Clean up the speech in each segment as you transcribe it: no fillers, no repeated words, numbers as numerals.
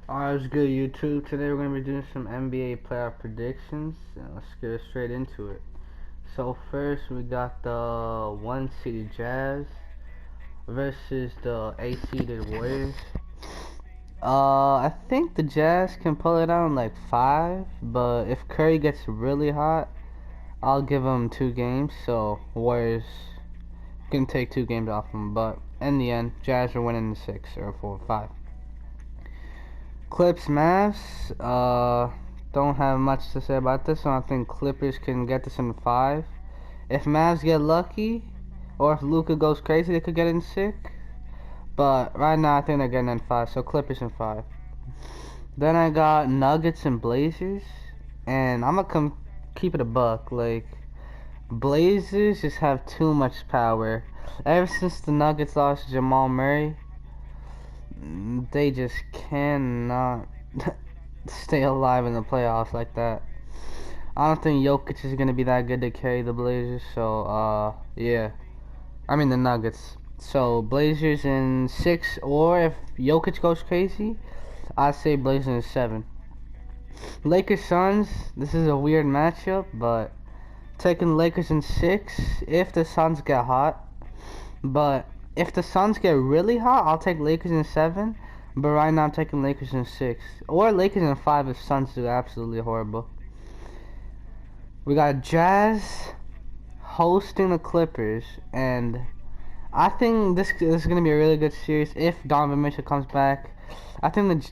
Alright, what's good, YouTube? Today we're going to be doing some NBA playoff predictions, and let's get straight into it. So first, we got the 1-seeded Jazz versus the 8-seeded Warriors. I think the Jazz can pull it out in like 5, but if Curry gets really hot, I'll give him 2 games, so Warriors can take 2 games off him, but in the end, Jazz are winning the 6 or 4 or 5. Clips Mavs, don't have much to say about this one. I think Clippers can get this in 5. If Mavs get lucky, or if Luka goes crazy, they could get in 6. But right now, I think they're getting in 5, so Clippers in 5. Then I got Nuggets and Blazers, and I'm gonna keep it a buck. Like, Blazers just have too much power. Ever since the Nuggets lost Jamal Murray, they just cannot stay alive in the playoffs like that. I don't think Jokic is gonna be that good to carry the Blazers. So yeah, I mean the Nuggets. So Blazers in 6, or if Jokic goes crazy, I say Blazers in 7. Lakers Suns. This is a weird matchup, but taking Lakers in 6 if the Suns get hot. But if the Suns get really hot, I'll take Lakers in 7. But right now I'm taking Lakers in 6. Or Lakers in 5 if Suns do absolutely horrible. We got Jazz hosting the Clippers. And I think this is going to be a really good series if Donovan Mitchell comes back. I think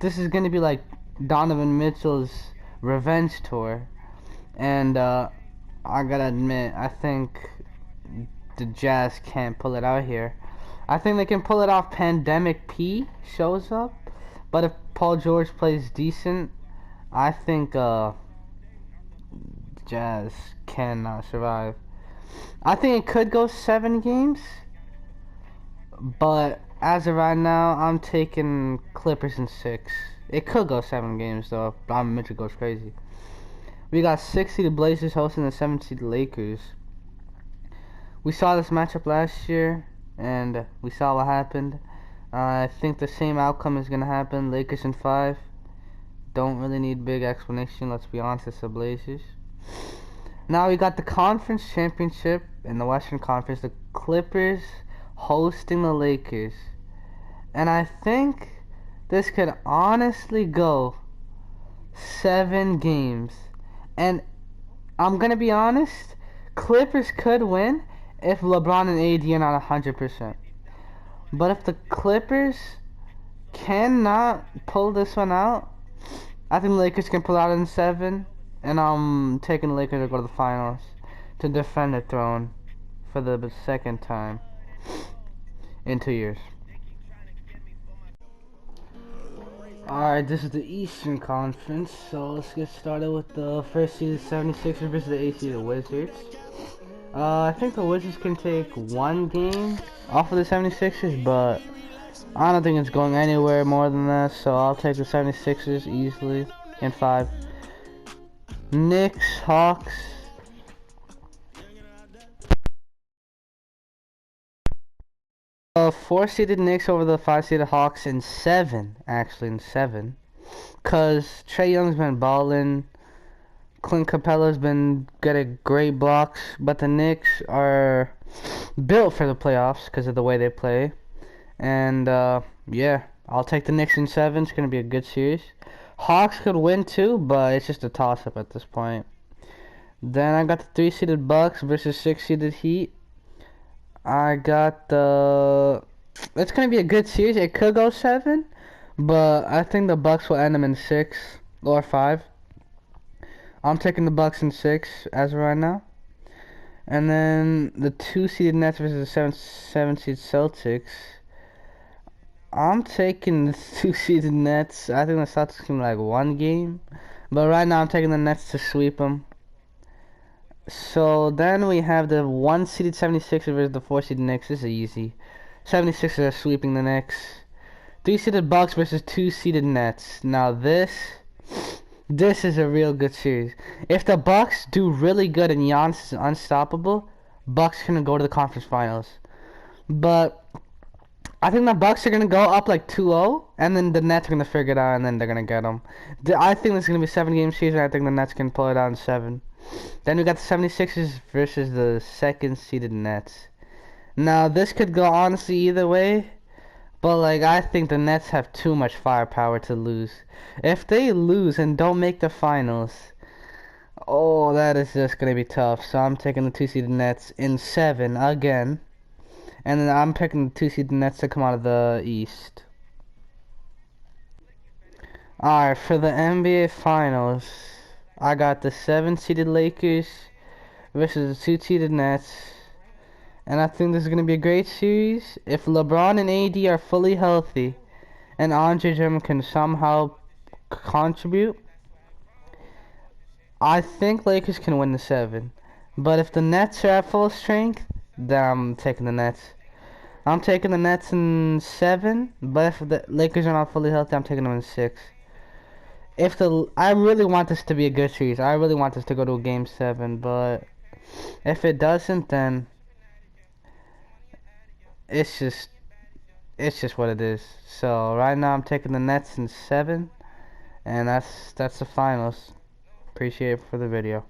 this is going to be like Donovan Mitchell's revenge tour. And I gotta admit, I think the Jazz can't pull it out here. I think they can pull it off. Pandemic P shows up, but if Paul George plays decent, I think Jazz cannot survive. I think it could go 7 games, but as of right now, I'm taking Clippers in 6. It could go 7 games though if Donovan Mitchell goes crazy. We got 6-seeded Blazers hosting the 7-seeded Lakers. We saw this matchup last year, and we saw what happened. I think the same outcome is going to happen. Lakers in 5. Don't really need big explanation. Let's be honest, it's the Blazers. Now we got the conference championship in the Western Conference. The Clippers hosting the Lakers. And I think this could honestly go 7 games. And I'm going to be honest, Clippers could win if LeBron and AD are not 100%. But if the Clippers cannot pull this one out, I think the Lakers can pull out in 7. And I'm taking the Lakers to go to the finals to defend the throne for the 2nd time in 2 years. Alright, this is the Eastern Conference, so let's get started with the first seeded 76ers versus the 8th seeded Wizards. I think the Wizards can take 1 game off of the 76ers, but I don't think it's going anywhere more than that, so I'll take the 76ers easily in 5. Knicks, Hawks. 4-seeded Knicks over the 5-seeded Hawks in 7, actually in 7. Cause Trae Young's been balling. Clint Capella's been getting great blocks, but the Knicks are built for the playoffs because of the way they play. And yeah, I'll take the Knicks in 7. It's gonna be a good series. Hawks could win too, but it's just a toss-up at this point. Then I got the 3-seeded Bucks versus 6-seeded Heat. I got the. It's gonna be a good series. It could go 7, but I think the Bucks will end them in 6 or 5. I'm taking the Bucks in 6 as of right now. And then the 2-seeded Nets versus the 7-seed Celtics. I'm taking the 2-seeded Nets. I think the Celtics can like 1 game. But right now I'm taking the Nets to sweep them. So then we have the 1-seeded 76ers versus the 4-seeded Knicks. This is easy. 76ers are sweeping the Knicks. 3-seeded Bucks versus 2-seeded Nets. Now this is a real good series. If the Bucks do really good and Giannis is unstoppable, Bucks can go to the conference finals. But I think the Bucks are gonna go up like 2-0, and then the Nets are gonna figure it out, and then they're gonna get them. I think this is gonna be a 7-game season. I think the Nets can pull it out in 7. Then we got the 76ers versus the second seeded Nets. Now this could go honestly either way, but like I think the Nets have too much firepower to lose. If they lose and don't make the finals, oh, that is just gonna be tough. So I'm taking the 2-seeded Nets in 7 again. And then I'm picking the 2-seed Nets to come out of the East. Alright, for the NBA Finals, I got the 7-seeded Lakers versus the 2-seeded Nets. And I think this is going to be a great series. If LeBron and AD are fully healthy, and Andre Drummond can somehow contribute, I think Lakers can win the 7. But if the Nets are at full strength, then I'm taking the Nets. I'm taking the Nets in 7, but if the Lakers are not fully healthy, I'm taking them in 6. I really want this to be a good series. I really want this to go to a game 7, but if it doesn't, then it's just what it is. So right now I'm taking the Nets in 7, and that's the finals. Appreciate it for the video.